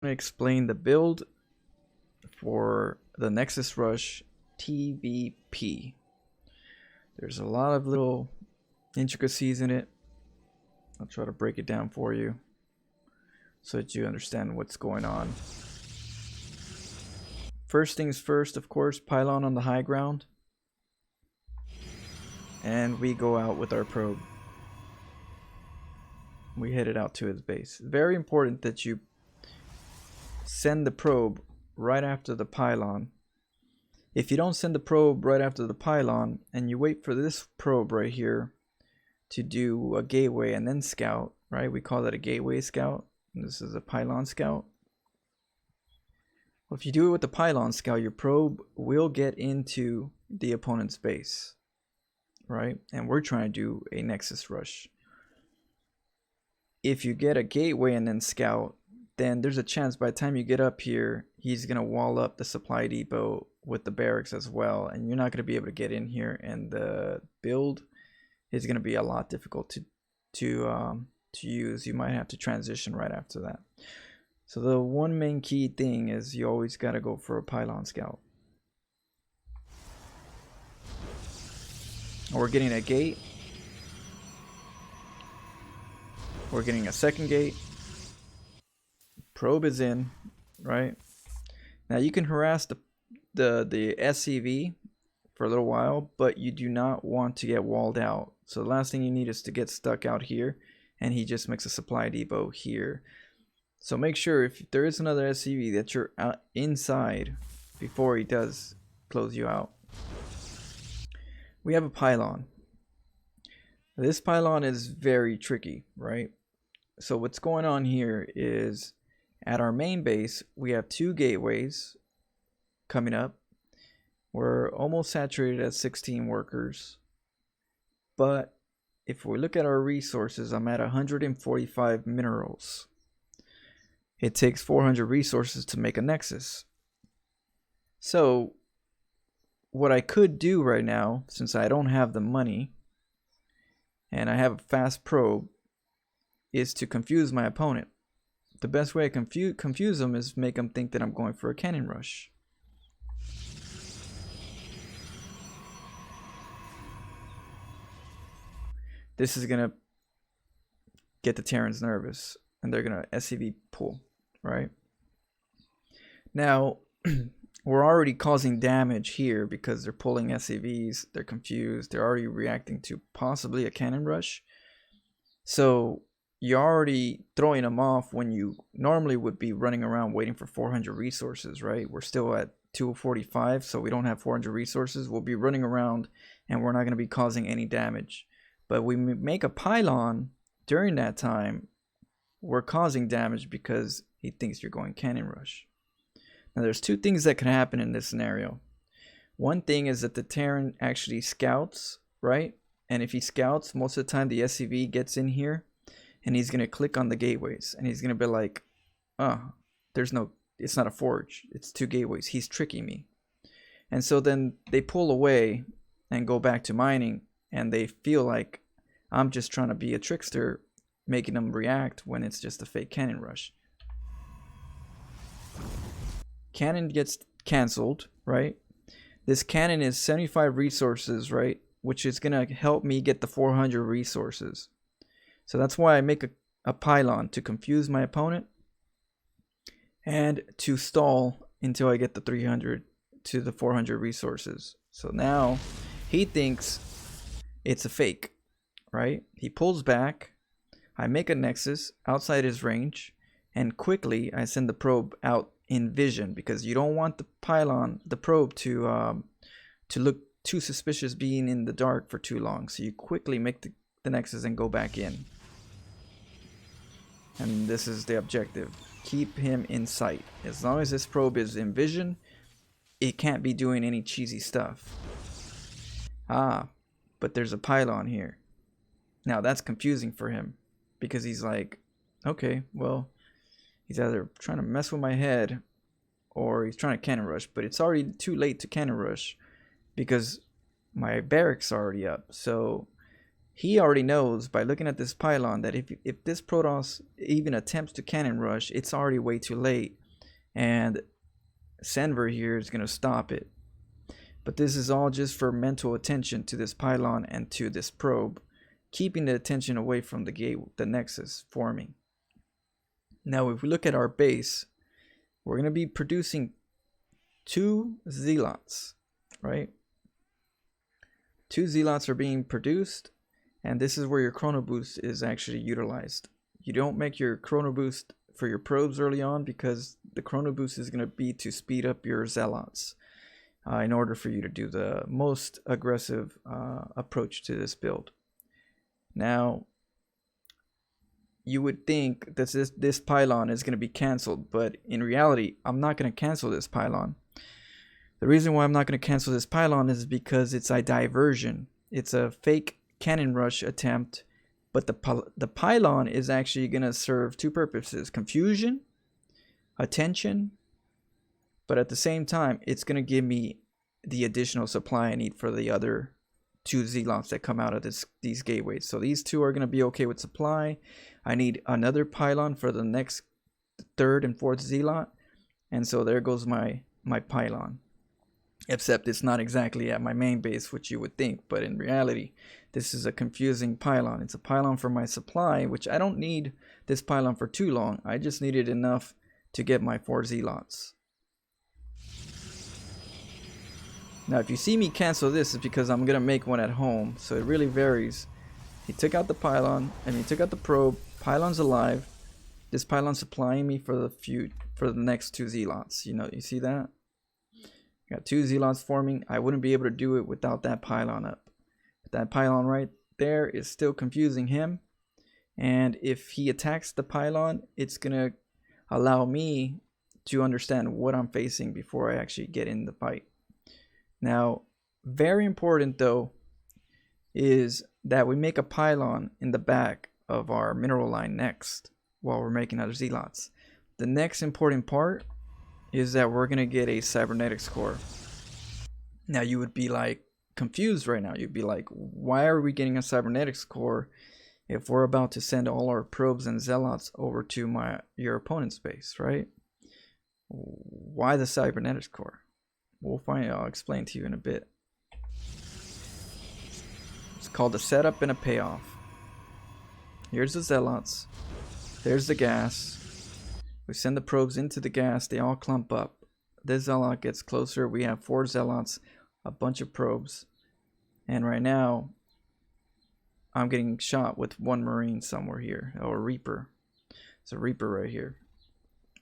going to explain the build for the Nexus Rush TVP. There's a lot of little intricacies in it. I'll try to break it down for you so that you understand what's going on. First things first, of course, pylon on the high ground. And we go out with our probe. We head it out to its base. Very important that you send the probe right after the pylon. If you don't send the probe right after the pylon and you wait for this probe right here to do a gateway and then scout, right? We call that a gateway scout. And this is a pylon scout. Well, if you do it with the pylon scout, your probe will get into the opponent's base, right? And we're trying to do a Nexus Rush. If you get a gateway and then scout, then there's a chance by the time you get up here, he's going to wall up the supply depot with the barracks as well, and you're not going to be able to get in here, and the build is going to be a lot difficult to use. You might have to transition right after that. So the one main key thing is you always got to go for a pylon scout. We're getting a gate. We're getting a second gate. Probe is in, right? Now you can harass the SCV for a little while, but you do not want to get walled out. So the last thing you need is to get stuck out here, and he just makes a supply depot here. So make sure if there is another SCV that you're out inside before he does close you out. We have a pylon. This pylon is very tricky, right? So what's going on here is at our main base, we have two gateways coming up. We're almost saturated at 16 workers. But if we look at our resources, I'm at 145 minerals. It takes 400 resources to make a Nexus. So what I could do right now, since I don't have the money and I have a fast probe, is to confuse my opponent. The best way to confuse them is make them think that I'm going for a cannon rush. This is going to get the Terrans nervous, and they're going to SCV pull, right? Now, we're already causing damage here because they're pulling SCVs, they're confused, they're already reacting to possibly a cannon rush. So you're already throwing them off when you normally would be running around waiting for 400 resources, right? We're still at 245, so we don't have 400 resources. We'll be running around and we're not going to be causing any damage. But we make a pylon during that time, we're causing damage because he thinks you're going cannon rush. Now there's two things that can happen in this scenario. One thing is that the Terran actually scouts, right? And if he scouts, most of the time the SCV gets in here and he's going to click on the gateways and he's going to be like, it's not a forge, it's two gateways, he's tricking me. And so then they pull away and go back to mining, and they feel like I'm just trying to be a trickster, making them react when it's just a fake cannon rush. Cannon gets cancelled, right? This cannon is 75 resources, right? Which is going to help me get the 400 resources. So that's why I make a pylon, to confuse my opponent and to stall until I get the 300 to the 400 resources. So now he thinks it's a fake, right? He pulls back. I make a Nexus outside his range, and quickly I send the probe out in vision, because you don't want the pylon, the probe, to look too suspicious being in the dark for too long. So you quickly make the Nexus and go back in. And this is the objective. Keep him in sight. As long as this probe is in vision, it can't be doing any cheesy stuff. But there's a pylon here. Now that's confusing for him, because he's like, okay, well, he's either trying to mess with my head or he's trying to cannon rush, but it's already too late to cannon rush because my barracks are already up. So he already knows by looking at this pylon that if this Protoss even attempts to cannon rush, it's already way too late, and Senver here is going to stop it. But this is all just for mental attention to this pylon and to this probe, keeping the attention away from the gate, the nexus forming. Now if we look at our base, we're going to be producing 2 zealots, right? 2 zealots are being produced, and this is where your chrono boost is actually utilized. You don't make your chrono boost for your probes early on, because the chrono boost is going to be to speed up your zealots in order for you to do the most aggressive approach to this build. Now, you would think that this pylon is going to be canceled, but in reality, I'm not going to cancel this pylon. The reason why I'm not going to cancel this pylon is because it's a diversion. It's a fake cannon rush attempt, but the pylon is actually going to serve 2 purposes: confusion, attention, but at the same time, it's going to give me the additional supply I need for the other 2 zealots that come out of these gateways. So these 2 are going to be okay with supply. I need another pylon for the next 3rd and 4th zealot, and so there goes my pylon. Except it's not exactly at my main base, which you would think, but in reality, this is a confusing pylon. It's a pylon for my supply, which I don't need this pylon for too long. I just need it enough to get my 4 zealots. Now, if you see me cancel this, it's because I'm going to make one at home, so it really varies. He took out the pylon, and he took out the probe. Pylon's alive. This pylon's supplying me for the next 2 zealots. You know, you see that? Got 2 zealots forming. I wouldn't be able to do it without that pylon up. But that pylon right there is still confusing him. And if he attacks the pylon, it's going to allow me to understand what I'm facing before I actually get in the fight. Now, very important though, is that we make a pylon in the back of our mineral line next while we're making other zealots. The next important part is that we're going to get a cybernetics core. Now you would be like confused right now. You'd be like, why are we getting a cybernetics core if we're about to send all our probes and zealots over to your opponent's base, right? Why the cybernetics core? We'll find out. I'll explain to you in a bit. It's called a setup and a payoff. Here's the zealots. There's the gas. We send the probes into the gas. They all clump up. This zealot gets closer. We have 4 zealots, a bunch of probes. And right now, I'm getting shot with 1 marine somewhere here. Or a reaper. It's a reaper right here.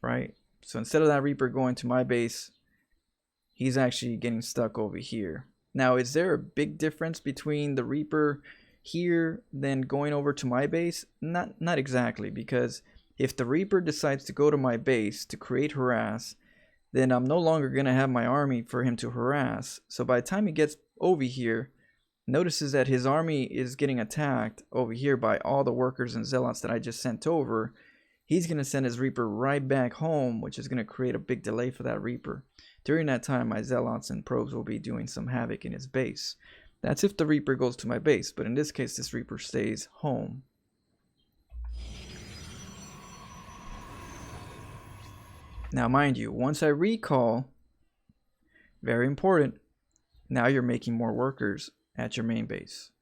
Right? So instead of that reaper going to my base, he's actually getting stuck over here. Now, is there a big difference between the reaper here than going over to my base? Not exactly, because if the Reaper decides to go to my base to create harass, then I'm no longer going to have my army for him to harass. So by the time he gets over here, notices that his army is getting attacked over here by all the workers and zealots that I just sent over, he's going to send his Reaper right back home, which is going to create a big delay for that Reaper. During that time, my zealots and probes will be doing some havoc in his base. That's if the Reaper goes to my base, but in this case, this Reaper stays home. Now, mind you, once I recall, very important, now you're making more workers at your main base.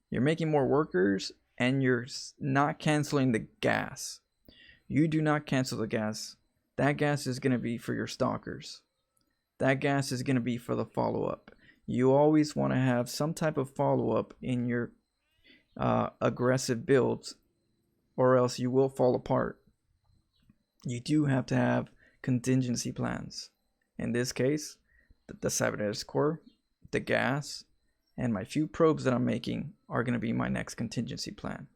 You're making more workers, and you're not canceling the gas. You do not cancel the gas. That gas is going to be for your stalkers. That gas is going to be for the follow-up. You always want to have some type of follow-up in your aggressive builds, or else you will fall apart. You do have to have contingency plans. In this case, the cybernetics core, the gas, and my few probes that I'm making are going to be my next contingency plan.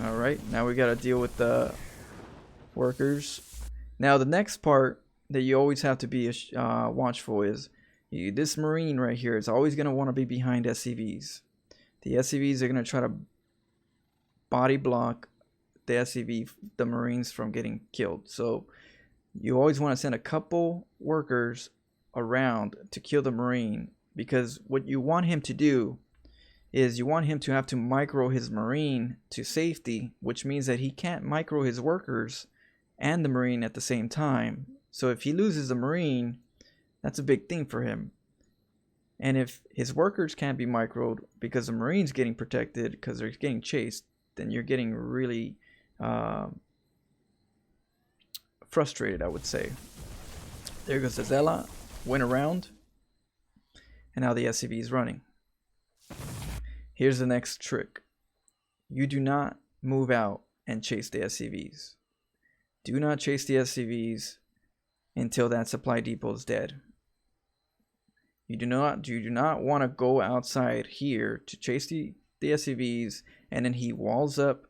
Alright, now we got to deal with the workers. Now the next part that you always have to be watchful is this Marine right here is always going to want to be behind SCVs. The SCVs are going to try to body block the SCV, the Marines, from getting killed. So You always want to send a couple workers around to kill the Marine, because what you want him to do is you want him to have to micro his Marine to safety, which means that he can't micro his workers and the Marine at the same time. So if he loses the Marine, that's a big thing for him. And if his workers can't be microed because the Marine's getting protected because they're getting chased, then you're getting really frustrated, I would say. There goes the Zealot, went around, and now the SCV is running. Here's the next trick. You do not move out and chase the SCVs. Do not chase the SCVs until that supply depot is dead. You do not want to go outside here to chase the SCVs, and then he walls up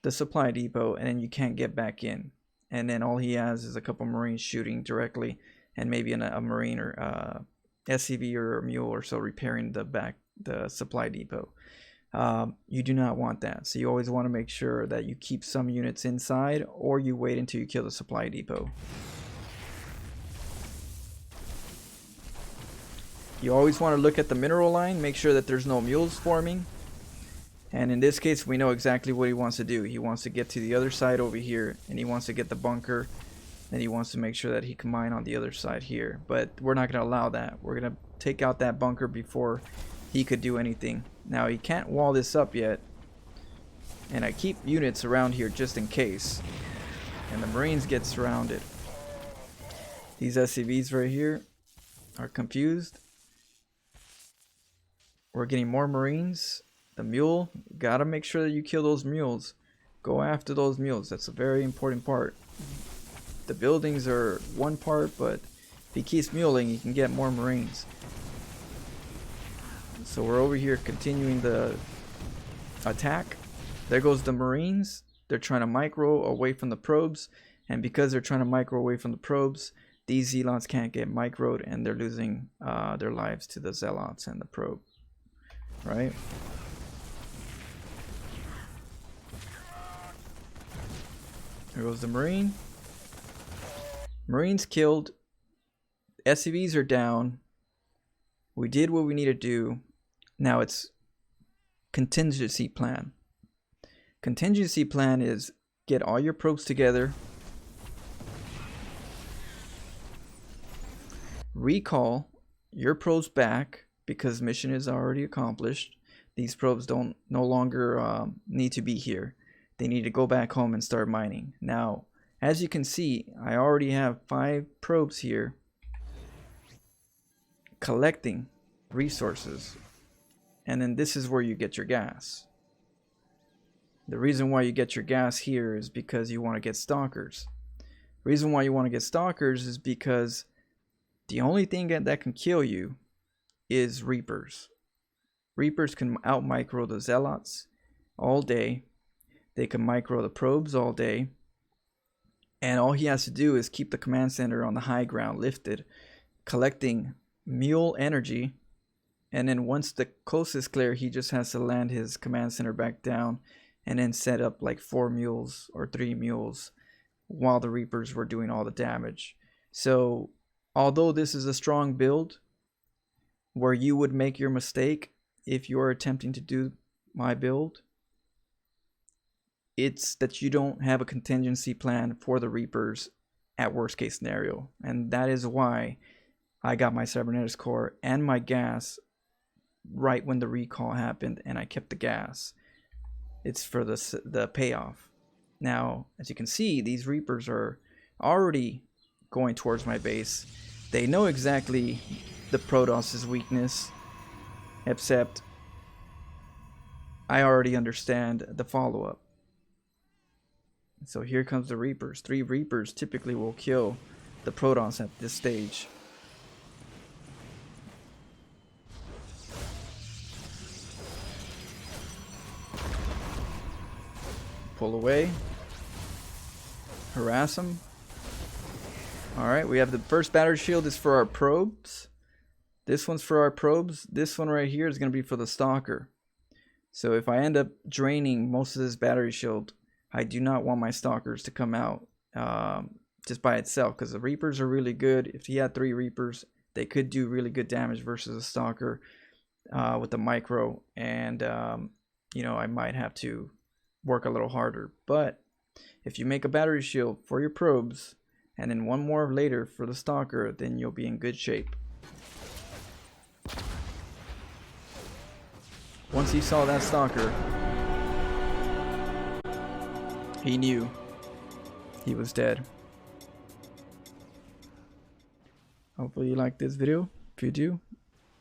the supply depot, and then you can't get back in. And then all he has is a couple Marines shooting directly, and maybe a Marine or SCV or a mule or so repairing the supply depot. You do not want that. So you always want to make sure that you keep some units inside, or you wait until you kill the supply depot. You always want to look at the mineral line, make sure that there's no mules forming. And in this case, we know exactly what he wants to do. He wants to get to the other side over here, and he wants to get the bunker. Then he wants to make sure that he can mine on the other side here. But we're not going to allow that. We're going to take out that bunker before he could do anything. Now, he can't wall this up yet. And I keep units around here just in case. And the Marines get surrounded. These SCVs right here are confused. We're getting more Marines. The mule, gotta make sure that you kill those mules. Go after those mules. That's a very important part. The buildings are one part, but if he keeps muling, he can get more Marines. So we're over here continuing the attack. There goes the Marines. They're trying to micro away from the probes, and because they're trying to micro away from the probes, these Zealots can't get microed, and they're losing their lives to the Zealots and the probe. Right? There goes the Marine. Marines killed. SCVs are down. We did what we need to do. Now it's contingency plan. Contingency plan is get all your probes together. Recall your probes back because mission is already accomplished. These probes no longer need to be here. They need to go back home and start mining. Now, as you can see, I already have 5 probes here collecting resources. And then this is where you get your gas. The reason why you get your gas here is because you want to get stalkers. The reason why you want to get stalkers is because the only thing that can kill you is Reapers. Reapers can out micro the Zealots all day. They can micro the probes all day. And all he has to do is keep the command center on the high ground lifted, collecting mule energy. And then once the coast is clear, he just has to land his command center back down and then set up like 4 mules or 3 mules while the Reapers were doing all the damage. So although this is a strong build, where you would make your mistake if you are attempting to do my build, it's that you don't have a contingency plan for the Reapers at worst case scenario. And that is why I got my cybernetics core and my gas right when the recall happened, and I kept the gas. It's for the payoff. Now, as you can see, these Reapers are already going towards my base. They know exactly the Protoss's weakness, except I already understand the follow-up. So here comes the Reapers. 3 Reapers typically will kill the Protoss at this stage. Pull away. Harass them. Alright, we have the first battery shield is for our probes. This one's for our probes. This one right here is going to be for the stalker. So if I end up draining most of this battery shield, I do not want my stalkers to come out just by itself, because the Reapers are really good. If he had 3 Reapers, they could do really good damage versus a Stalker with the micro. And, you know, I might have to work a little harder. But if you make a battery shield for your probes, and then 1 more later for the Stalker, then you'll be in good shape. Once he saw that Stalker, he knew he was dead. Hopefully you like this video. If you do,